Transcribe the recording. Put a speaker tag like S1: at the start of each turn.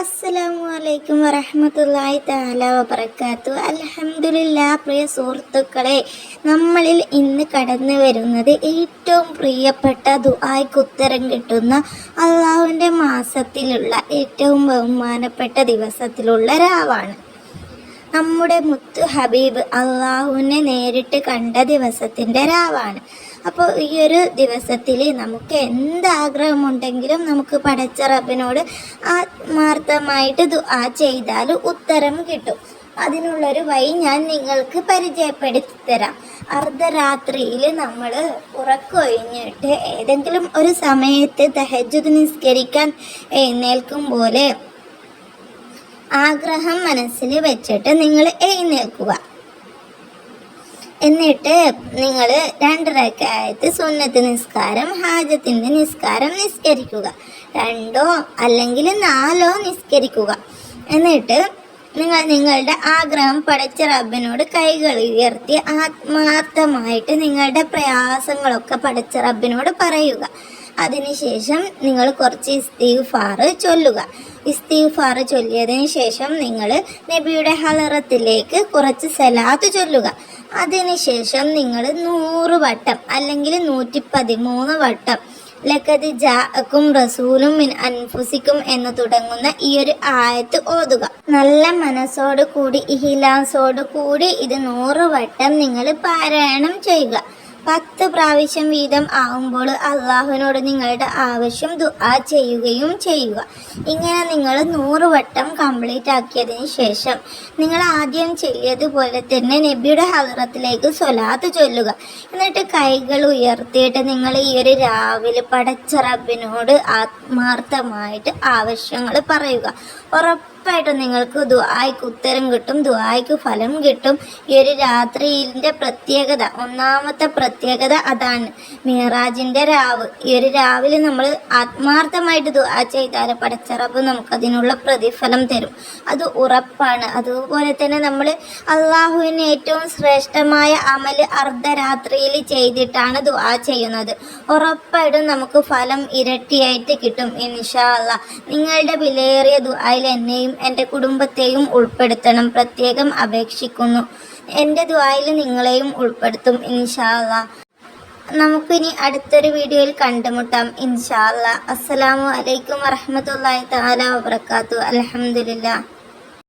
S1: അസ്സലാമു അലൈക്കും വറഹ്മത്തുള്ളാഹി തആല വബറകാതുഹു. അൽഹംദുലില്ലാഹ്. പ്രിയ സുഹൃത്തുക്കളെ, നമ്മളിൽ ഇന്ന് കടന്നു വരുന്നത് ഏറ്റവും പ്രിയപ്പെട്ട ദുആയ്ക്ക് ഉത്തരം കിട്ടുന്ന അള്ളാഹുവിൻ്റെ മാസത്തിലുള്ള ഏറ്റവും ബഹുമാനപ്പെട്ട ദിവസത്തിലുള്ള രാവാണ്. നമ്മുടെ മുത്ത് ഹബീബ് അള്ളാഹുവിനെ നേരിട്ട് കണ്ട ദിവസത്തിൻ്റെ രാവാണ്. അപ്പോൾ ഈ ഒരു ദിവസത്തിൽ നമുക്ക് എന്താഗ്രഹമുണ്ടെങ്കിലും നമുക്ക് പടച്ച റബ്ബിനോട് ആത്മാർത്ഥമായിട്ട് ദുആ ചെയ്താൽ ഉത്തരം കിട്ടും. അതിനുള്ളൊരു വഴി ഞാൻ നിങ്ങൾക്ക് പരിചയപ്പെടുത്തി തരാം. അർദ്ധരാത്രിയിൽ നമ്മൾ ഉറക്കൊഴിഞ്ഞിട്ട് ഏതെങ്കിലും ഒരു സമയത്ത് തഹജ്ജുദ് നിസ്കരിക്കാൻ എഴുന്നേൽക്കും പോലെ ആഗ്രഹം മനസ്സിൽ വെച്ചിട്ട് നിങ്ങൾ എഴുന്നേൽക്കുക. എന്നിട്ട് നിങ്ങൾ 2 റക്അത്ത് സുന്നത്ത് നിസ്കാരം, ഹാജത്തിൻ്റെ നിസ്കാരം നിസ്കരിക്കുക. 2 അല്ലെങ്കിൽ 4 നിസ്കരിക്കുക. എന്നിട്ട് നിങ്ങൾ നിങ്ങളുടെ ആഗ്രഹം പടച്ച റബ്ബിനോട് കൈകൾ ഉയർത്തി ആത്മാർത്ഥമായിട്ട് നിങ്ങളുടെ പ്രയാസങ്ങളൊക്കെ പടച്ച റബ്ബിനോട് പറയുക. അതിനുശേഷം നിങ്ങൾ കുറച്ച് ഇസ്തിഗ്ഫാർ ചൊല്ലുക. ഇസ്തിഗ്ഫാർ ചൊല്ലിയതിന് ശേഷം നിങ്ങൾ നബിയുടെ ഹളറത്തിലേക്ക് കുറച്ച് സലാത്ത് ചൊല്ലുക. അതിനുശേഷം നിങ്ങൾ 100 വട്ടം അല്ലെങ്കിൽ 113 വട്ടം ലഖദ് ജാഅക്കും റസൂലും മിൻ അൻഫുസിക്കും എന്ന് തുടങ്ങുന്ന ഈ ഒരു ആയത്ത് ഓതുക. നല്ല മനസ്സോടു കൂടി ഇഖ്ലാസോടു കൂടി ഇത് 100 വട്ടം നിങ്ങൾ പാരായണം ചെയ്യുക. 10 പ്രാവശ്യം വീതം ആകുമ്പോൾ അള്ളാഹുവിനോട് നിങ്ങളുടെ ആവശ്യം ദുആ ചെയ്യുകയും ചെയ്യുക. ഇങ്ങനെ നിങ്ങൾ 100 വട്ടം കംപ്ലീറ്റ് ആക്കിയതിന് ശേഷം നിങ്ങൾ ആദ്യം ചെയ്യതുപോലെ തന്നെ നബിയുടെ ഹളറത്തിലേക്ക് സ്വലാത്ത് ചൊല്ലുക. എന്നിട്ട് കൈകൾ ഉയർത്തിയിട്ട് നിങ്ങൾ ഈ ഒരു രാവിലെ പടച്ച റബ്ബിനോട് ആത്മാർത്ഥമായിട്ട് ആവശ്യങ്ങൾ പറയുക. ഉറപ്പായിട്ടും നിങ്ങൾക്ക് ദുആയ്ക്ക് ഉത്തരം കിട്ടും, ദുആയ്ക്ക് ഫലം കിട്ടും. ഈ ഒരു രാത്രിയിൻ്റെ പ്രത്യേകത, ഒന്നാമത്തെ പ്രത്യേകത അതാണ്, മിഅ്റാജിൻ്റെ രാവ്. ഈ ഒരു രാവിലെ നമ്മൾ ആത്മാർത്ഥമായിട്ട് ദുആ ചെയ്താൽ പടച്ച റബ്ബ് നമുക്കതിനുള്ള പ്രതിഫലം തരും, അത് ഉറപ്പാണ്. അതുപോലെ തന്നെ നമ്മൾ അള്ളാഹുവിന് ഏറ്റവും ശ്രേഷ്ഠമായ അമൽ അർദ്ധരാത്രിയിൽ ചെയ്തിട്ടാണ് ദുആ ചെയ്യുന്നത്. ഉറപ്പായിട്ടും നമുക്ക് ഫലം ഇരട്ടിയായിട്ട് കിട്ടും ഇൻഷാ അല്ലാഹ്. നിങ്ങളുടെ വിലയേറിയ ദുആയിൽ എന്നെയും എൻ്റെ കുടുംബത്തെയും ഉൾപ്പെടുത്തണം, പ്രത്യേകം അപേക്ഷിക്കുന്നു. എൻ്റെ ദുആയിൽ നിങ്ങളെയും ഉൾപ്പെടുത്തും ഇൻഷാ അല്ലാഹ്. നമുക്കിനി അടുത്തൊരു വീഡിയോയിൽ കണ്ടുമുട്ടാം ഇൻഷാ അല്ലാഹ്. അസ്സലാമു അലൈക്കും വറഹ്മത്തുള്ളാഹി തആല വബറകാതുഹു. അൽഹംദുലില്ലാഹ്.